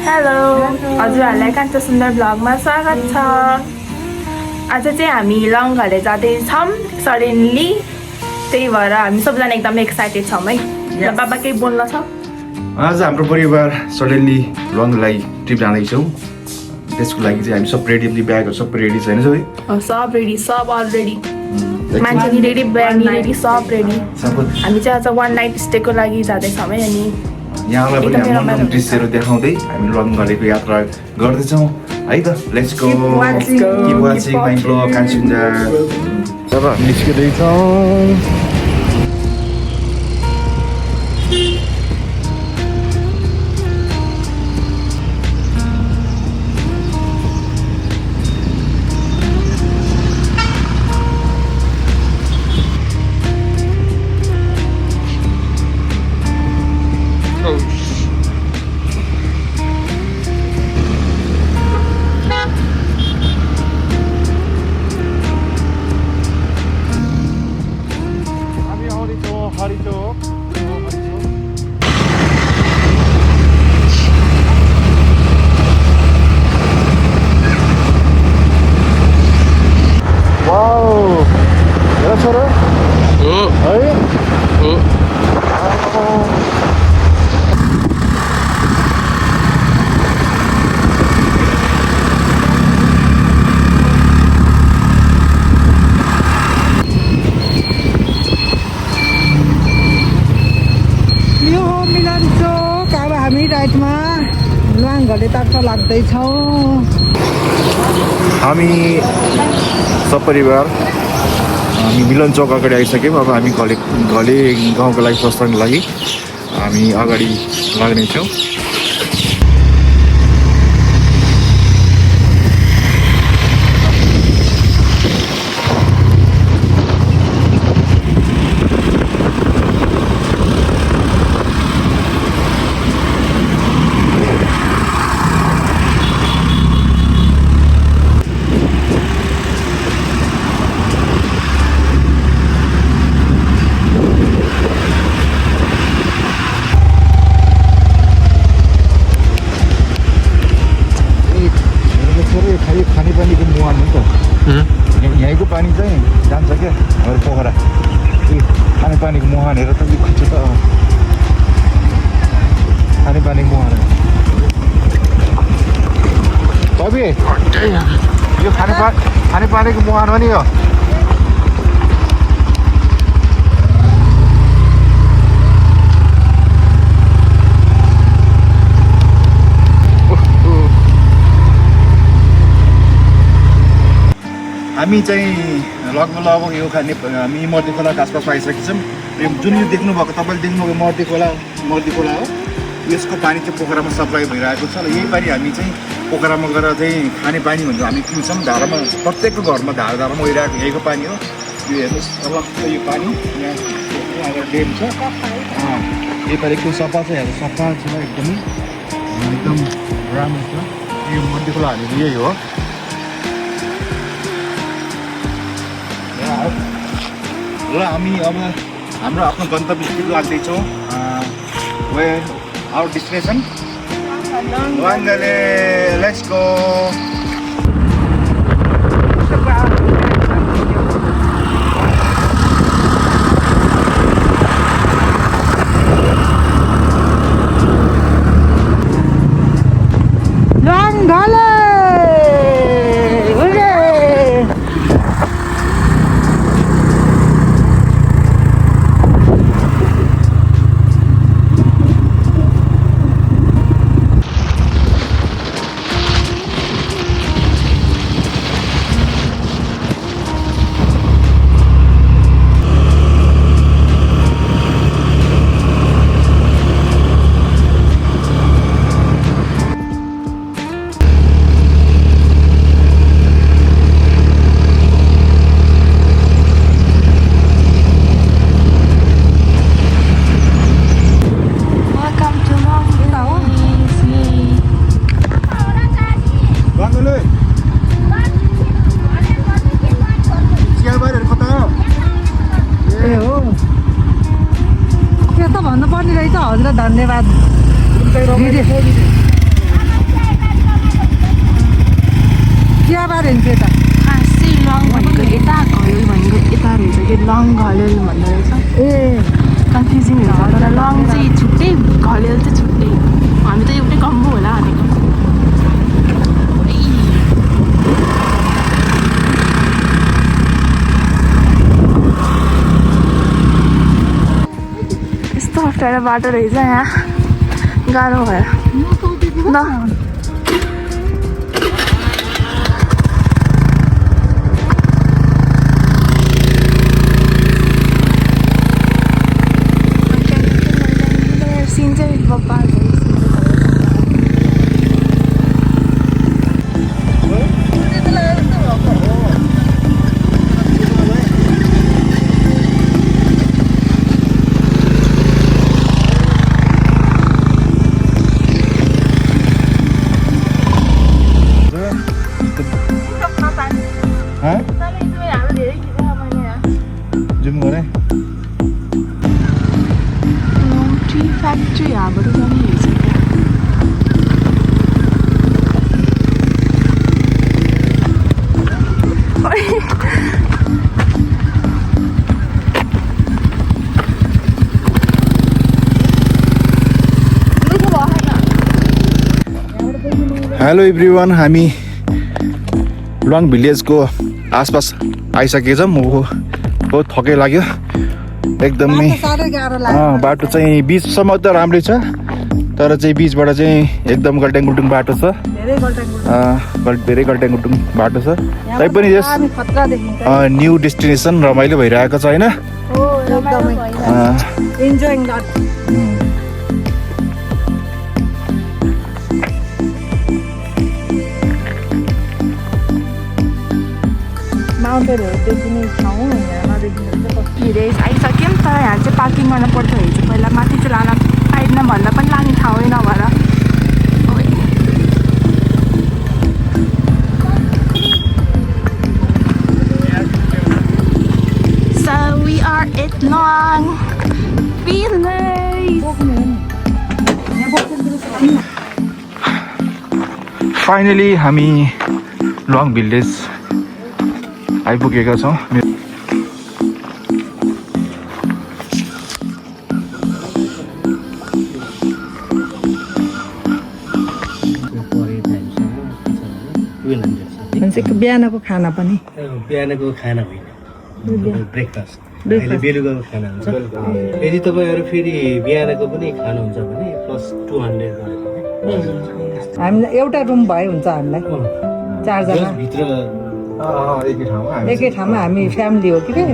Hello हजुरहरूलाई कान्छा सुन्दर ब्लगमा स्वागत छ। आज चाहिँ हामी लङ्घले जाँदैछौँ सडनली, त्यही भएर हामी सबजना एकदम एक्साइटेड छौँ है। ल बाबा केही बोल्न छ? आज हाम्रो परिवार सडनली लङ्घलाई ट्रिप जाँदैछौँ। त्यसको लागि चाहिँ हामी सब रेडी, ब्यागहरू सबै रेडी छैन सबै? सब रेडी, सब अलरेडी। मान्छे नि रेडी, ब्याग नि रेडी, सब रेडी। हामी चाहिँ आज 1 नाइट स्टेको लागि जाँदैछौँ है। अनि यहाँलाई पनि हाम्रो दृश्यहरू देखाउँदै हामी लङ्घलेको यात्रा गर्दैछौँ है त। Let's go, keep watching my blog Kancha Sundar. अब हामी निस्किँदैछौँ। लङ्घलेतर्फ लाग्दैछौँ हामी सपरिवार। हामी मिलन चौक अगाडि आइसक्यौँ। अब हामी घले गाउँको लागि प्रस्थानको लागि हामी अगाडि लाग्नेछौँ। खानेपानीको मुहान हो नि त, यहीँको पानी चाहिँ जान्छ क्या हाम्रो पोखरा। खानेपानीको मुहान हेर त, खिच्छ त खानेपानीको मुहान। कवि यो खानेपानीको मुहान हो नि यो। हामी चाहिँ लगभग यो हामी मर्दी खोलाको आसपास आइसकेका छौँ। जुन यो देख्नुभएको तपाईँले देख्नुभएको मर्दी खोला हो। यसको पानी चाहिँ पोखरामा सप्लाई भइरहेको छ। र यही पानी हामी चाहिँ पोखरामा गएर चाहिँ खाने पानी भनेर हामी पिउँछौँ। धारामा प्रत्येकको घरमा धारामा गइरहेको यहीको पानी हो। यो हेर्नुहोस् अब यो पानी यहाँ अगाडि डेम छ। यो पालि एकदम सफा छ, यहाँ सफा छ एकदम राम्रो छ। यो मर्दी खोला भनेको यही हो। र हामी अब हाम्रो आफ्नो गन्तव्य स्थल लाग्दैछौँ। आवर डेस्टिनेसन लङ्घले। Let's go. भन्नुपर्ने रहेछ। हजुरलाई धन्यवाद। जान्छ यता खासै लङ भनेको यता घलेल भनेको यता रहेछ कि लङ घलेल भन्दो रहेछ ए कन्फ्युजिङ हुन्छ तर लङ चाहिँ छुट्टै घलेल चाहिँ छुट्टै हामी त एउटै कम्बो होला भनेको यस्तो अप्ठ्यारो बाटो रहेछ यहाँ गाह्रो भयो ल सिन चाहिँ बब्बा जुम गरे टी फ्याक्ट्री यहाँबाट पनि हेर्छ हेलो एभ्रिवान हामी लङ भिलेजको आसपास आइसकेछौँ बहुत थकै लाग्यो एकदमै साह्रै गाह्रो लाग्यो बाटो चाहिँ बिचसम्म त राम्रै छ तर चाहिँ बिचबाट चाहिँ एकदम गल्ट्याङगुल्टुङ बाटो छ धेरै गल्ट्याङगुल्टुङ बाटो छ तैपनि यस खतरा देखिन्छ न्यू डेस्टिनेसन रमाइलो भइरहेको छ होइन इन्जोइङ लट माउन्टेनहरू देखिने ठाउँ यहाँ नदेखिने हिरेस आइसक्यौँ तर यहाँ चाहिँ पार्किङ गर्न पर्दो रहेछ पहिला माथि चाहिँ लान पाइँदैन भन्दा पनि लाने ठाउँै नभएर So we are at Long Village. Finally हामी लङ भिलेज आइपुगेका छौँ बिहानको खाना पनि बिहानको खाना होइन ब्रेकफास्ट अहिले बेलुकाको खाना हुन्छ यदि तपाईँहरू फेरि बिहानको पनि खानुहुन्छ भने प्लस 200 गरेर हामीलाई एउटा रुम भए हुन्छ हामीलाई चारजना भित्र एकै ठाउँमा हामी फ्यामिली हो कि रे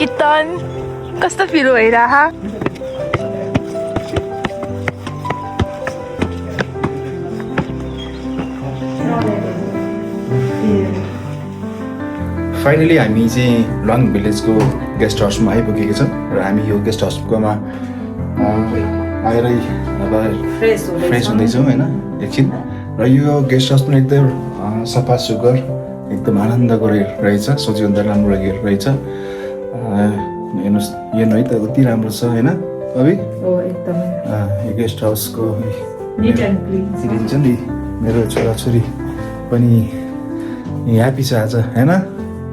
कितन कस्तो फिल भइरह फाइनली हामी चाहिँ लङ भिलेजको गेस्ट हाउसमा आइपुगेका छौँ र हामी यो गेस्ट हाउसकोमा आएरै अब फ्रेस हुँदैछौँ होइन एकछिन र यो गेस्ट हाउस पनि एकदम सफा सुग्घर एकदम आनन्दको रहेछ सोचिभन्दा राम्रो रहेछ हेर्नुहोस् हेर्नु है त कति राम्रो छ होइन अभि यो गेस्ट हाउसको हेरिन्छ नि मेरो छोराछोरी पनि ह्याप्पी छ आज होइन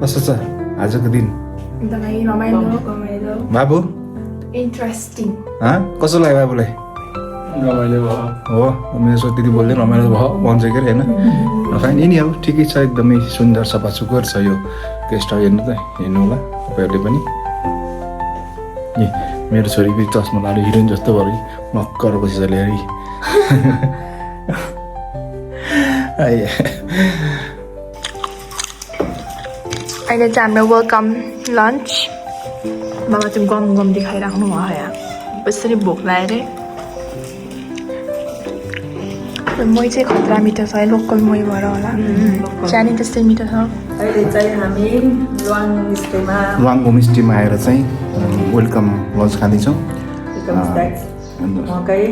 कस्तो छ आजको दिन एकदमै रमाइलो बाबु इन्ट्रेस्टिङ कस्तो लाग्यो बाबुलाई रमाइलो भयो हो मेरो छोरी दिदी बोल्दै रमाइलो भयो भन्छ के अरे होइन फाइन नि अब ठिकै छ एकदमै सुन्दर सफा सुग्घर छ यो गेस्ट हाउस हेर्नु होला तपाईँहरूले पनि ए मेरो छोरी पनि चस्मा लाएर हिरोइन जस्तो भयो कि मक्कर बसी चल्यो अरे अहिले चाहिँ हाम्रो वेलकम लन्च बाबा चाहिँ गम गम देखाइराख्नु भयो यहाँ कसरी भोक लाग्यो अरे मही चाहिँ खतरा मिठो छ है लोकल मही भएर होला जाने त्यस्तै मिठो छ अहिले चाहिँ हामी लङ होमस्टेमा आएर चाहिँ वेलकम लन्च खाँदैछौँ मकै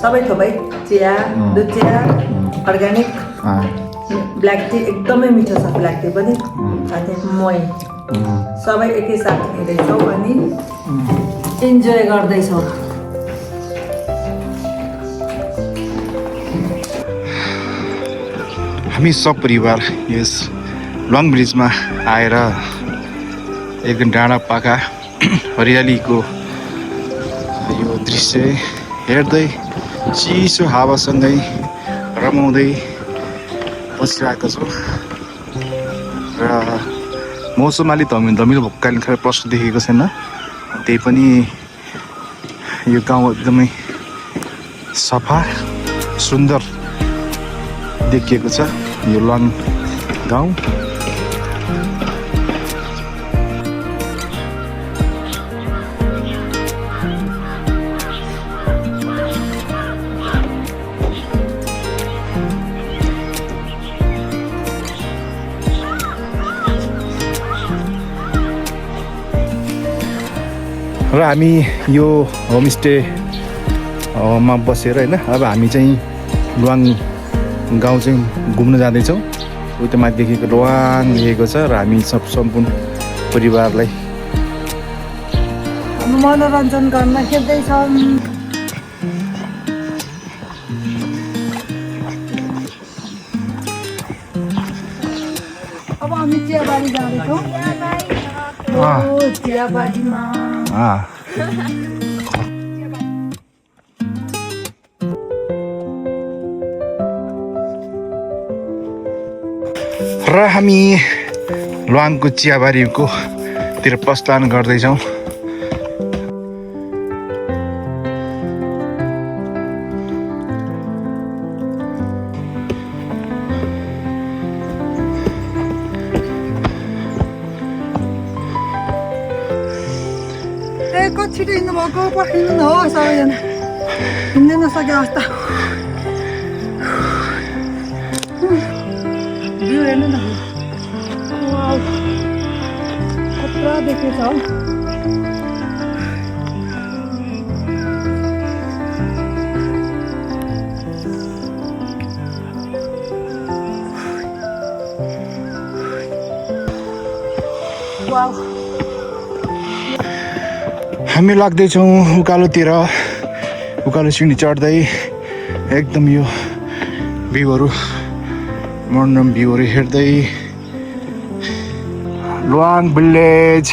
सबै थोकै चिया दुध चिया अर्ग्यानिक ब्ल्याक टी एकदमै मिठो छ ब्ल्याक टी पनि अनि मही सबै एकैसाथ हिँड्दैछौँ अनि इन्जोय गर्दैछौँ। हामी सब परिवार यस लङ ब्रिजमा आएर एकदम डाँडा पाखा हरियालीको यो दृश्य हेर्दै चिसो हावासँगै रमाउँदै बसिरहेको छु र मौसम अलि धमिलो भोकालीन खाले प्रश्न देखेको छैन। त्यही पनि यो गाउँ एकदमै सफा सुन्दर देखिएको छ यो लङ गाउँ। र हामी यो होमस्टेमा बसेर होइन अब हामी चाहिँ लुवाङ गाउँ चाहिँ घुम्न जाँदैछौँ। उता माथि देखेको लुवाङ लेखेको छ र हामी सम्पूर्ण परिवारलाई मनोरञ्जन गर्न खेल्दैछौँ। अब हामी चियाबारी जाँदैछौँ। चियाबारीमा र हामी लुवाङको चियाबारीको तिर प्रस्थान गर्दैछौँ। छिटो हिँड्नु भएको पर्खिनु न हो सबैजना हिँड्नै नसके अवस्था। भ्यू हेर्नु न कत्रा देखेछ हो। हामी लाग्दैछौँ उकालोतिर। उकालो सिँढी चढ्दै एकदम यो भ्यूहरू मनोरम भ्यूहरू हेर्दै लुवाङ भिलेज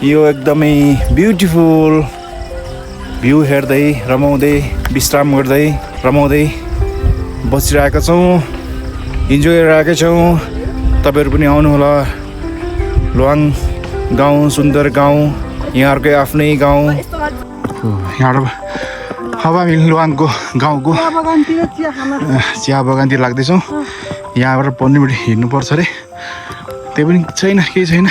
यो एकदमै ब्युटिफुल भ्यू हेर्दै रमाउँदै विश्राम गर्दै रमाउँदै बसिरहेका छौँ, इन्जोय गरिरहेका छौँ। तपाईँहरू पनि आउनुहोला। लुवाङ गाउँ सुन्दर गाउँ, यहाँहरूकै आफ्नै गाउँ। यहाँबाट अब हामी लुवाङको गाउँको चिया बगानतिर लाग्दैछौँ। यहाँबाट 15 मिनट हिँड्नुपर्छ अरे, त्यही पनि छैन, केही छैन।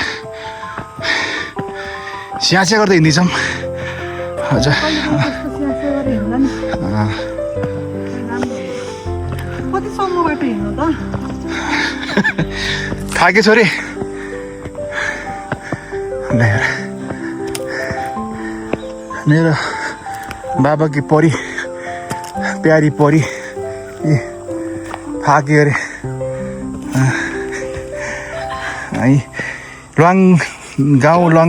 स्यास्या गर्दै हिँड्दैछौँ। हजुर कतिसम्मबाट हिँड्नु त? थाके छोरी मेरो बाबा की परी प्यारी परी थाके अरे। लङ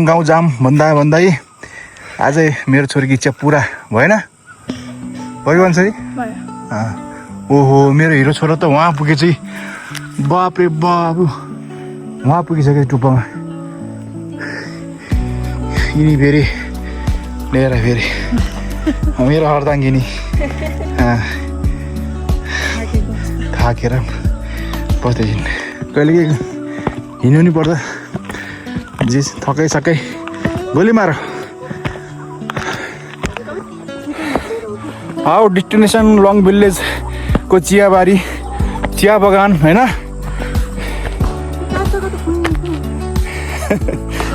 गाउँ जाम भन्दै आजै मेरो छोरीको इच्छा पुरा भएन? भयो भन्छ नि। ओहो मेरो हिरो छोरा त वहाँ पुगेछ। बाप रे बाबु, वहाँ पुगिसक्यो टुप्पामा। यिनी फेरि लिएर फेरि मेरो अर्धाङ्गिनी थाकेर बस्दैछिन्। कहिले के हिँड्नु नि पर्दा जे थकै सकै गोली मार। आउ डेस्टिनेसन लङ भिलेजको चियाबारी चिया बगान होइन।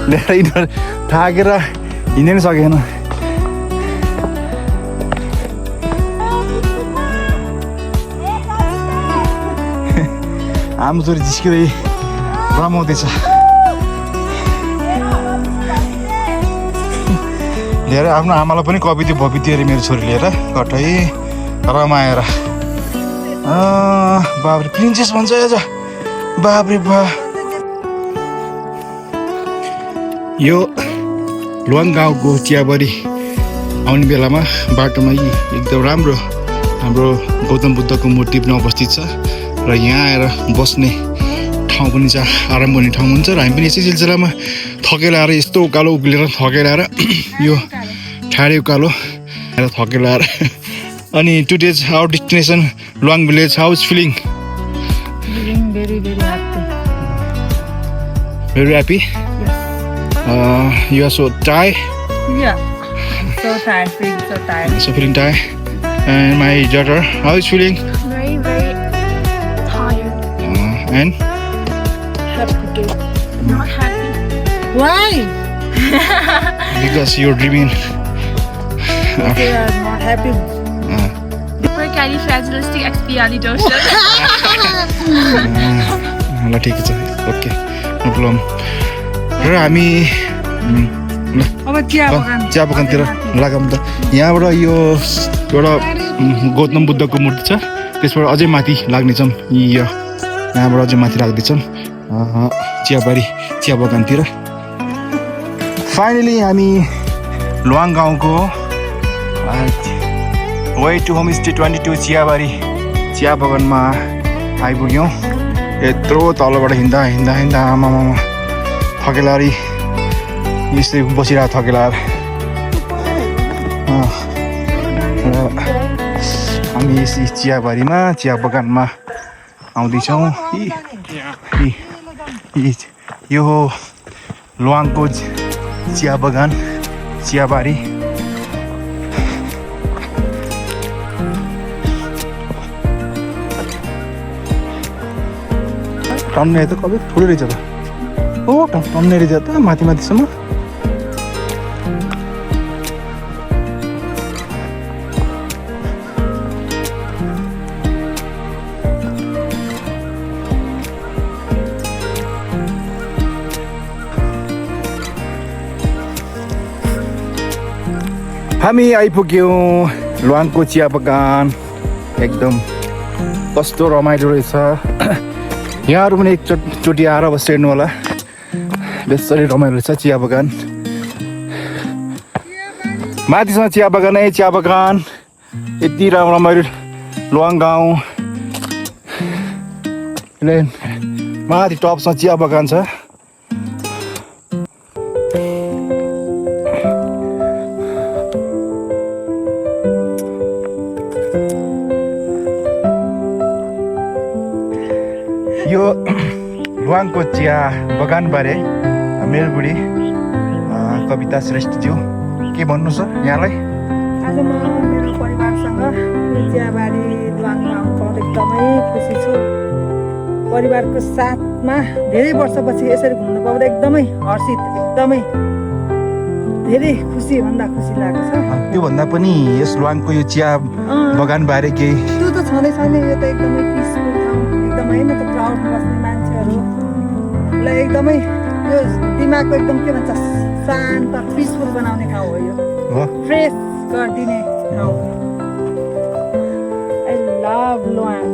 लिएर यिनीहरू थाकेर हिँड्नै नि सकेन। आमा छोरी जिस्किँदै रमाउँदैछ। लिएर आफ्नो आमालाई पनि कविता भविती अरे मेरो छोरी लिएर कतै रमाएर। बाबरे प्रिन्सेस भन्छ आज, बाबरे बा। यो लुवाङ गाउँको चियाबारी आउने बेलामा बाटोमा यी एकदम राम्रो हाम्रो गौतम बुद्धको मूर्ति पनि अवस्थित छ र यहाँ आएर बस्ने ठाउँ पनि छ, आराम गर्ने ठाउँ हुन्छ। र हामी पनि यसै सिलसिलामा थकेर आएर यस्तो उकालो उक्लेर थकेर आएर यो ठाडे उकालो आएर थकेर आएर अनि today's our destination Luwang village. How is feeling? Very happy? You are so tired? Yeah. So tired, feeling so tired. So feeling tired. And my daughter, how is feeling? Very, very tired. And? Happy. Not happy. Why? Because you're dreaming. They are not happy. Supercalifragilisticexpialidocious. ल ठिक छ, okay, no problem. र हामी अब चिया बगानतिर लगाऊँ त। यहाँबाट यो एउटा गौतम बुद्धको मूर्ति छ, त्यसबाट अझै माथि लाग्नेछौँ। यहाँबाट अझै माथि लाग्दैछौँ चियाबारी चिया बगानतिर। फाइनली हामी लुवाङ गाउँको वे टु होमस्टे 22 चियाबारी चिया बगानमा आइपुग्यौँ। यत्रो तलबाट हिँड्दा हिँड्दा हिँड्दा आमामा थकेलारी यस्तै बसिरहेको थकेलार। हामी यस चियाबारीमा चिया बगानमा आउँदैछौँ। यो हो लुवाङको चिया बगान चियाबारी। टन्ने त कति ठुलो रहेछ त। ओ टन्ने रहेछ त माथि माथिसम्म। हामी आइपुग्यौँ लुवाङको चिया बगान। एकदम कस्तो रमाइलो रहेछ। यहाँहरू पनि एकचोटि आएर अवश्य हेर्नु होला। बेसरी रमाइलो रहेछ चिया बगान। माथिसम्म चिया बगानै चिया बगान। यति रमाइलो लुवाङ गाउँ। माथि टपसँग चिया बगान छ। यो लुवाङको चिया बगानबारे मेरो बुढी कविता श्रेष्ठज्यू के भन्नु छ यहाँलाई? आज म मेरो परिवारसँग यो चियाबारी लुवाङमा आउनु पाउँदा एकदमै खुसी छु। परिवारको साथमा धेरै वर्षपछि यसरी घुम्नु पाउँदा एकदमै हर्षित, एकदमै धेरै खुसी भन्दा खुसी लागेको छ। त्योभन्दा पनि यस लुवाङको यो चिया बगानबारे केही? त्यो त छँदै छैन। यो त एकदमै पिसफुल ठाउँ, एकदमै न त क्राउडमा बस्ने मान्छेहरूलाई एकदमै यो दिमागको एकदम के भन्छ शान्त पिसफुल बनाउने ठाउँ हो। यो फ्रेस गरिदिने ठाउँ। I love Luwang.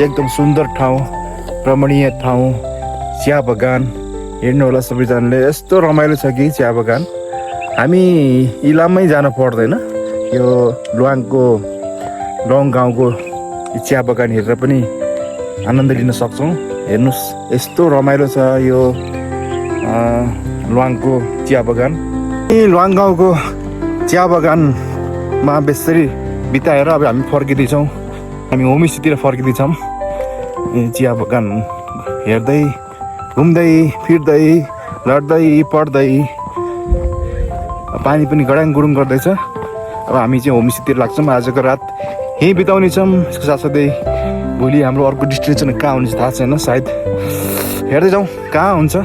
एकदम सुन्दर ठाउँ, रमणीय ठाउँ, चिया बगान। हेर्नु होला सबैजनाले, यस्तो रमाइलो छ कि चिया बगान। हामी इलाममै जानु पर्दैन। यो लुवाङको लङ गाउँको चिया बगान हेरेर पनि आनन्द लिन सक्छौँ। हेर्नुहोस् यस्तो रमाइलो छ यो ल्वाङको चिया बगान। ल्वाङ गाउँको चिया बगानमा बेसरी बिताएर अब हामी फर्किँदैछौँ। हामी होमस्टेतिर फर्किँदैछौँ। चिया बगान हेर्दै घुम्दै फिर्दै लड्दै पढ्दै पानी पनि गडाङ गुडुङ गर्दैछ। अब हामी चाहिँ होमस्टेतिर लाग्छौँ। आजको रात यहीँ बिताउनेछौँ। यसको साथसाथै भोलि हाम्रो अर्को डेस्टिनेसन कहाँ हुन्छ थाहा छैन। सायद हेर्दै जाउँ कहाँ हुन्छ।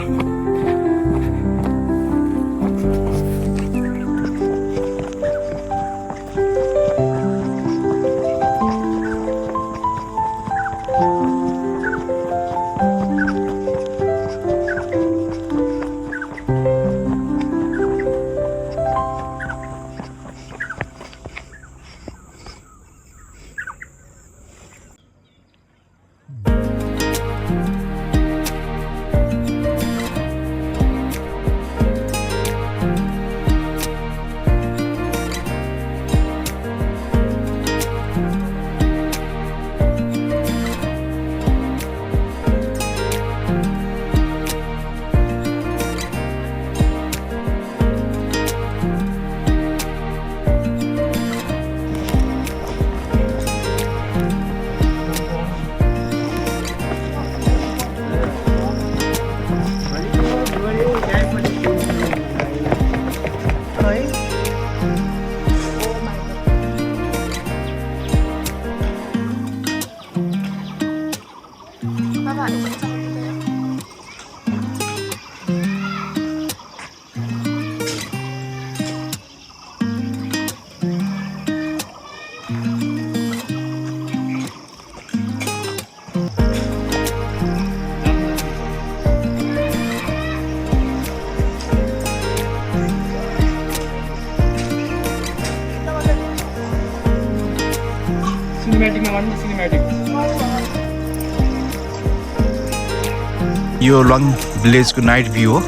यो लङ भिलेजको नाइट भ्यू हो।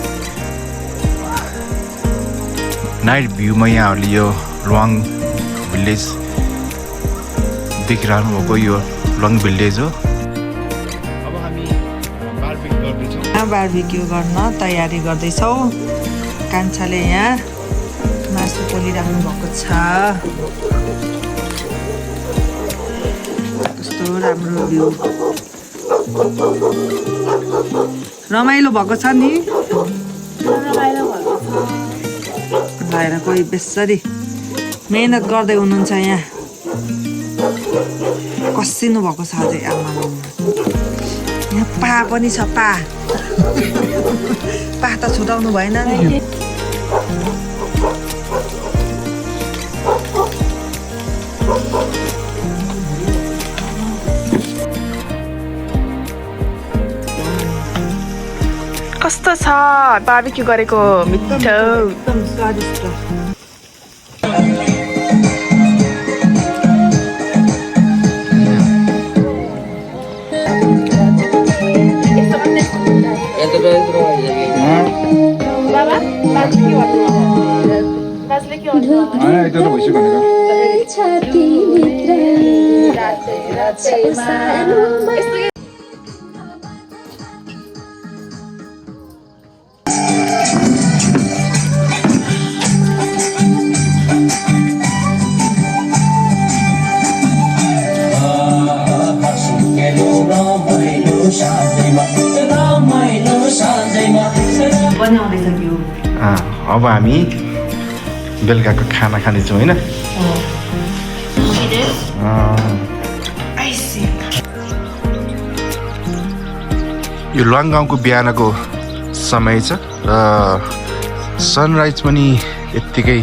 नाइट भ्यूमा यहाँहरूले यो लङ भिलेज देखिरहनु भएको यो लङ भिलेज हो। अब हामी बारबिक्यू गर्दैछौँ। बारबिक्यू गर्न तयारी गर्दैछौँ। कान्छाले यहाँ मासु पोलिराख्नु भएको छ। कस्तो राम्रो भ्यू, रमाइलो भएको छ नि। भएर कोही बेसरी मेहनत गर्दै हुनुहुन्छ यहाँ। कसिनु भएको छ अझै। आमा यहाँ पा पनि छ। पा त छुटाउनु भएन नि। कस्तो छ बारबिक्यू गरेको मिठो। एकदम स्वादिष्ट। अब हामी बेलुकाको खाना खानेछौँ होइन। यो ल्वाङ गाउँको बिहानको समय छ र सनराइज पनि यत्तिकै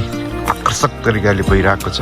आकर्षक तरिकाले भइरहेको छ।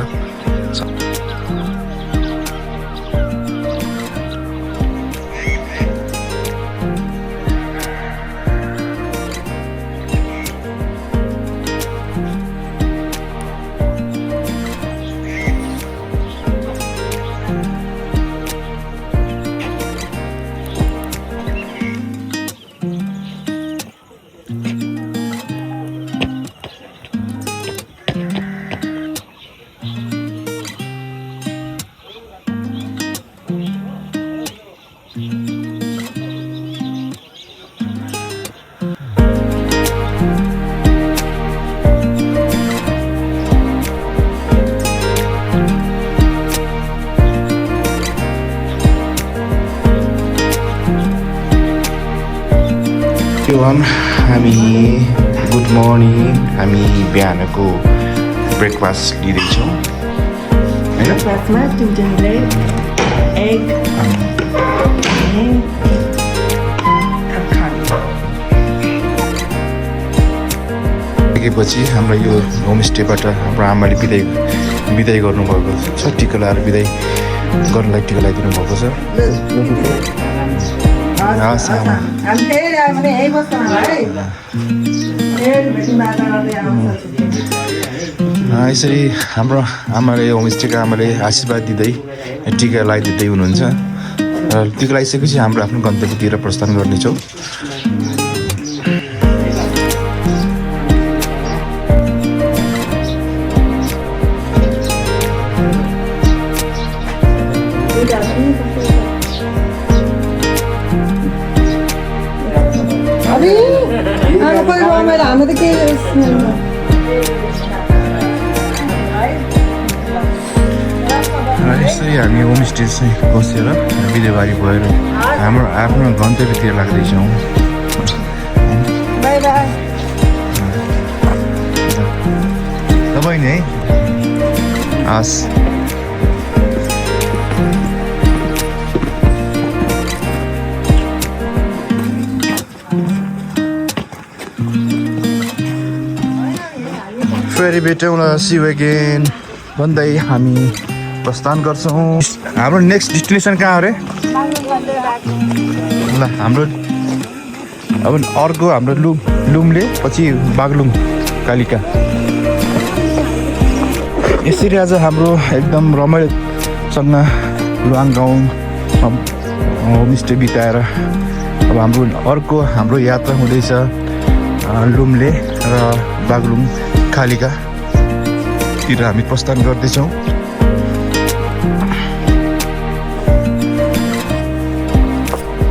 एभ्रिवान, हामी गुड मर्निङ। हामी बिहानको ब्रेकफास्ट लिँदैछौँ होइन। ब्रेकफास्टमा तिनजनाले एग पछि हाम्रो यो होमस्टेबाट हाम्रो आमाले बिदाई गर्नुभएको छ। टिका लाएर बिदाई गर्नलाई टिका लगाइदिनु भएको छ। हस् आमा। हामी फेरि आयो भने यहीँ बस्छ होला है। फेरि भेटबाट गर्दै आउँछ। यसरी हाम्रो आमाले होमस्टेका आमाले आशीर्वाद दिँदै टिका लगाइदिँदै हुनुहुन्छ र टिका लगाइसकेपछि हाम्रो आफ्नो गन्तव्यतिर प्रस्थान गर्नेछौँ। कोही रमाइलो हामी त के यसरी हामी होमस्टे चाहिँ बसेर बिदेबारी भएर हाम्रो आफ्नो गन्तव्यतिर लाग्दैछौँ। By by. तपाईँ नि है। हस्। फेरि भेटौँला, सी यू अगेन भन्दै हामी प्रस्थान गर्छौँ। हाम्रो नेक्स्ट डेस्टिनेसन कहाँ हो रे? ल हाम्रो अब अर्को हाम्रो लुम्ले, पछि बागलुङ कालिका। यसरी आज हाम्रो एकदम रमाइलोसँग लुआङ गाउँ होमस्टे बिताएर अब हाम्रो हाम्रो यात्रा हुँदैछ लुम्ले र बागलुङ कालिकातिर हामी प्रस्थान गर्दैछौँ।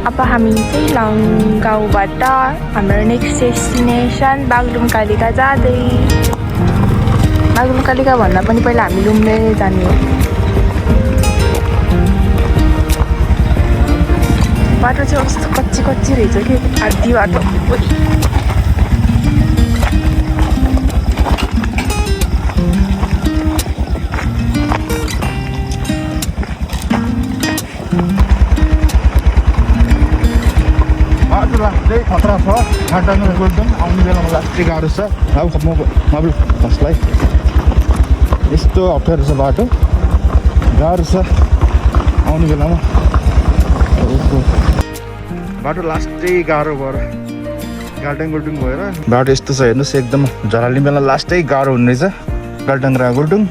अब हामी चाहिँ लङ गाउँबाट हाम्रो नेक्स्ट डेस्टिनेसन बागलुङ कालिका जाँदै। बागलुङ कालिका भन्दा पनि पहिला हामी लुम्ले जाने हो। बाटो चाहिँ कस्तो कच्ची रहेछ कि आधी बाटो। लास्टै खतरा छ। घाटामा गोल्डन आउने बेलामा लास्टै गाह्रो छ। अब मोबाइल फस्टलाई यस्तो अप्ठ्यारो छ बाटो, गाह्रो छ आउने बेलामा। बाटो लास्टै गाह्रो भएर गाल्टाङ गुल्टुङ भएर बाटो यस्तो छ हेर्नुहोस्, एकदम झराल्ने बेला लास्टै गाह्रो हुने रहेछ गाल्टाङ र गुल्टुङ।